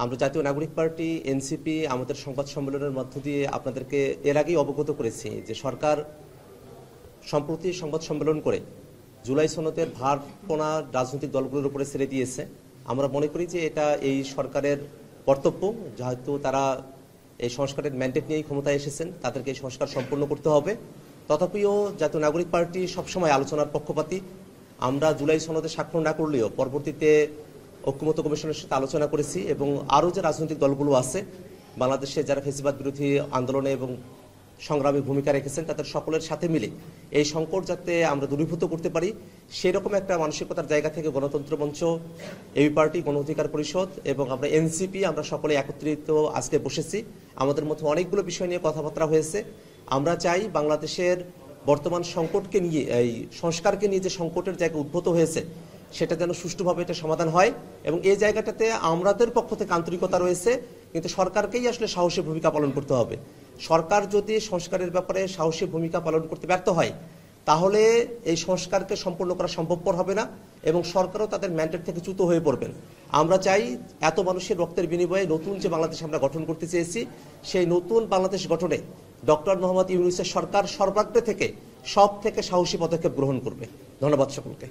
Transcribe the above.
আমরা জাতীয় নাগরিক পার্টি এনসিপি আমাদের সংবাদ সম্মেলনের মধ্য দিয়ে আপনাদেরকে এর আগেই অবগত করেছি যে সরকার সম্প্রতি সংবাদ সম্মেলন করে জুলাই সনদের ভারপোনা রাজনৈতিক দলগুলোর উপরে ছেড়ে দিয়েছে। আমরা মনে করি যে এটা এই সরকারের কর্তব্য, যেহেতু তারা এই সংস্কারের ম্যান্ডেট নিয়েই ক্ষমতায় এসেছেন, তাদেরকে এই সংস্কার সম্পূর্ণ করতে হবে। তথাপিও জাতীয় নাগরিক পার্টি সবসময় আলোচনার পক্ষপাতী। আমরা জুলাই সনদে স্বাক্ষর না করলেও পরবর্তীতে ঐক্যমত্য কমিশনের সাথে আলোচনা করেছি এবং আরও যে রাজনৈতিক দলগুলো আছে বাংলাদেশে যারা ফ্যাসিবাদ বিরোধী আন্দোলনে এবং সংগ্রামে ভূমিকা রেখেছেন তাদের সকলের সাথে মিলে এই সংকট যাতে আমরা দূরীভূত করতে পারি সেই রকম একটা মানসিকতার জায়গা থেকে গণতন্ত্র মঞ্চ, এবি পার্টি, গণ অধিকার পরিষদ এবং আমরা এনসিপি আমরা সকলে একত্রিত আজকে বসেছি। আমাদের মধ্যে অনেকগুলো বিষয় নিয়ে কথাবার্তা হয়েছে। আমরা চাই বাংলাদেশের বর্তমান সংকটকে নিয়ে, এই সংস্কারকে নিয়ে যে সংকটের জায়গা উদ্ভূত হয়েছে সেটা যেন সুষ্ঠুভাবে এটা সমাধান হয় এবং এই জায়গাটাতে আমাদের পক্ষ থেকে আন্তরিকতা রয়েছে, কিন্তু সরকারকেই আসলে সাহসী ভূমিকা পালন করতে হবে। সরকার যদি সংস্কারের ব্যাপারে সাহসী ভূমিকা পালন করতে ব্যর্থ হয় তাহলে এই সংস্কারকে সম্পূর্ণ করা সম্ভবপর হবে না এবং সরকারও তাদের ম্যান্ডেট থেকে চ্যুত হয়ে পড়বেন। আমরা চাই এত মানুষের রক্তের বিনিময়ে নতুন যে বাংলাদেশ আমরা গঠন করতে চেয়েছি সেই নতুন বাংলাদেশ গঠনে ডক্টর মোহাম্মদ ইউনূসের সরকার সর্বাগ্রে থেকে সব থেকে সাহসী পদক্ষেপ গ্রহণ করবে। ধন্যবাদ সকলকে।